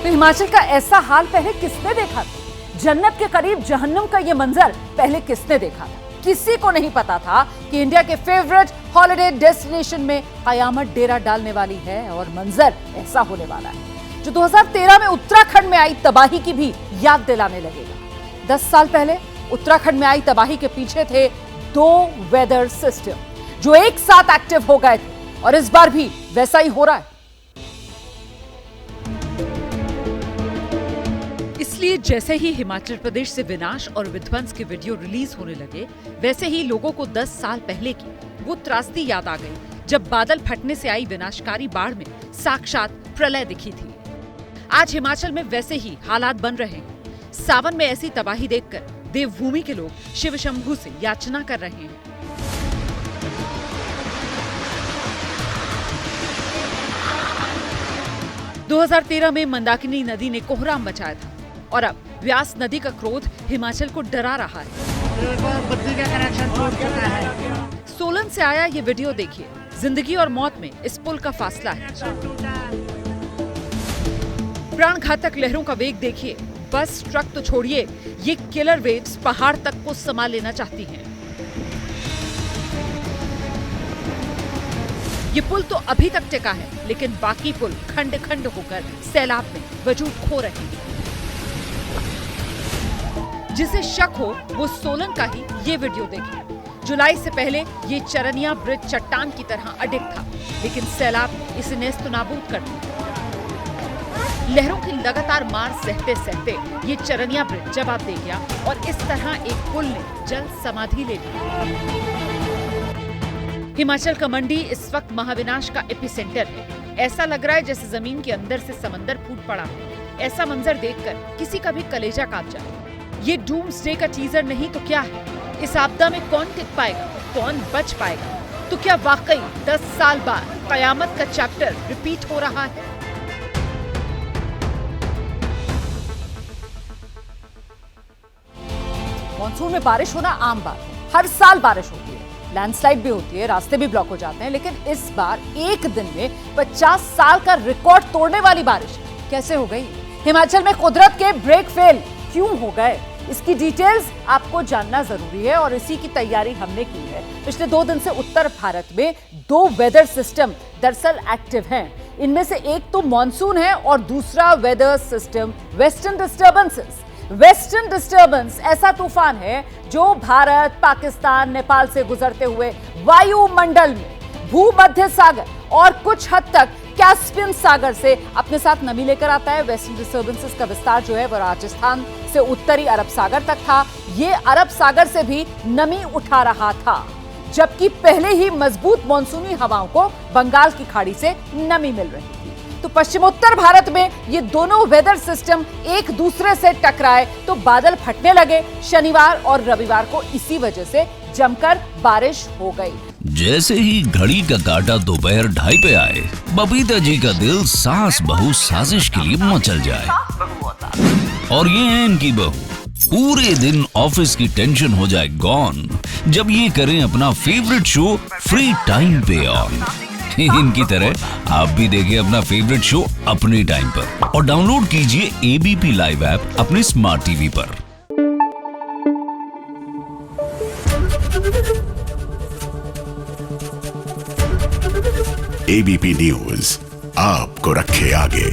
तो हिमाचल का ऐसा हाल पहले किसने देखा था? जन्नत के करीब जहन्नुम का ये मंजर पहले किसने देखा था? किसी को नहीं पता था कि इंडिया के फेवरेट हॉलिडे डेस्टिनेशन में कयामत डेरा डालने वाली है और मंजर ऐसा होने वाला है जो 2013 में उत्तराखंड में आई तबाही की भी याद दिलाने लगेगा। 10 साल पहले उत्तराखंड में आई तबाही के पीछे थे 2 वेदर सिस्टम जो एक साथ एक्टिव हो गए थे और इस बार भी वैसा ही हो रहा है। इसलिए जैसे ही हिमाचल प्रदेश से विनाश और विध्वंस के वीडियो रिलीज होने लगे, वैसे ही लोगों को 10 साल पहले की वो त्रासदी याद आ गई जब बादल फटने से आई विनाशकारी बाढ़ में साक्षात प्रलय दिखी थी। आज हिमाचल में वैसे ही हालात बन रहे हैं। सावन में ऐसी तबाही देखकर देवभूमि के लोग शिव शंभू से याचना कर रहे हैं। – 2013 में मंदाकिनी नदी ने कोहराम मचाया था और अब व्यास नदी का क्रोध हिमाचल को डरा रहा है। सोलन से आया ये वीडियो देखिए। जिंदगी और मौत में इस पुल का फासला है। प्राण घातक लहरों का वेग देखिए। बस ट्रक तो छोड़िए, ये किलर वेव्स पहाड़ तक को समा लेना चाहती हैं। ये पुल तो अभी तक टिका है, लेकिन बाकी पुल खंड खंड होकर सैलाब में वजूद खो रहे हैं। जिसे शक हो वो सोलन का ही ये वीडियो देखे। जुलाई से पहले ये चरनिया ब्रिज चट्टान की तरह अडिग था, लेकिन सैलाब इसे नेस्त नाबूद कर दिया। लहरों की लगातार मार सहते सहते ये चरनिया ब्रिज जवाब दे गया और इस तरह एक पुल ने जल समाधि ले ली। हिमाचल का मंडी इस वक्त महाविनाश का एपिसेंटर है। ऐसा लग रहा है जैसे जमीन के अंदर से समंदर फूट पड़ा है। ऐसा मंजर देखकर किसी का भी कलेजा कांप जाए। ये डूम्सडे का टीजर नहीं तो क्या है? इस आपदा में कौन टिक पाएगा, कौन बच पाएगा? तो क्या वाकई 10 साल बाद कयामत का चैप्टर रिपीट हो रहा है? मॉनसून में बारिश होना आम बात है। हर साल बारिश होती है, लैंडस्लाइड भी होती है, रास्ते भी ब्लॉक हो जाते हैं, लेकिन इस बार एक दिन में 50 साल का रिकॉर्ड तोड़ने वाली बारिश कैसे हो गई? हिमाचल में कुदरत के ब्रेक फेल क्यों हो गए? इसकी डिटेल्स आपको जानना जरूरी है और इसी की तैयारी हमने की है। पिछले 2 दिन से उत्तर भारत में 2 वेदर सिस्टम दरअसल एक्टिव हैं। इनमें से एक तो मॉनसून है और दूसरा weather system western disturbances. Western disturbance ऐसा तूफान है जो भारत, पाकिस्तान, नेपाल से गुजरते हुए वायुमंडल में भूमध्य सागर और कुछ हद तक कैस्पियन सागर से अपने साथ नमी लेकर आता है। वेस्टर्न डिस्टर्बेंसेस का विस्तार जो है वो राजस्थान से उत्तरी अरब सागर तक था। ये अरब सागर से भी नमी उठा रहा था, जबकि पहले ही मजबूत मॉनसूनी हवाओं को बंगाल की खाड़ी से नमी मिल रही थी। तो पश्चिमोत्तर भारत में ये दोनों वेदर सिस्टम एक दूसरे से टकराए तो बादल फटने लगे। शनिवार और रविवार को इसी वजह से जमकर बारिश हो गई। जैसे ही घड़ी का काटा दोपहर 2:30 पे आए, बबीता जी का दिल सास बहू साजिश के लिए मचल जाए। और ये है इनकी बहू, पूरे दिन ऑफिस की टेंशन हो जाए गॉन जब ये करें अपना फेवरेट शो फ्री टाइम पे ऑन। इनकी तरह आप भी देखिए अपना फेवरेट शो अपने टाइम पर और डाउनलोड कीजिए एबीपी लाइव ऐप अपने स्मार्ट टीवी पर। एबीपी न्यूज आपको रखे आगे।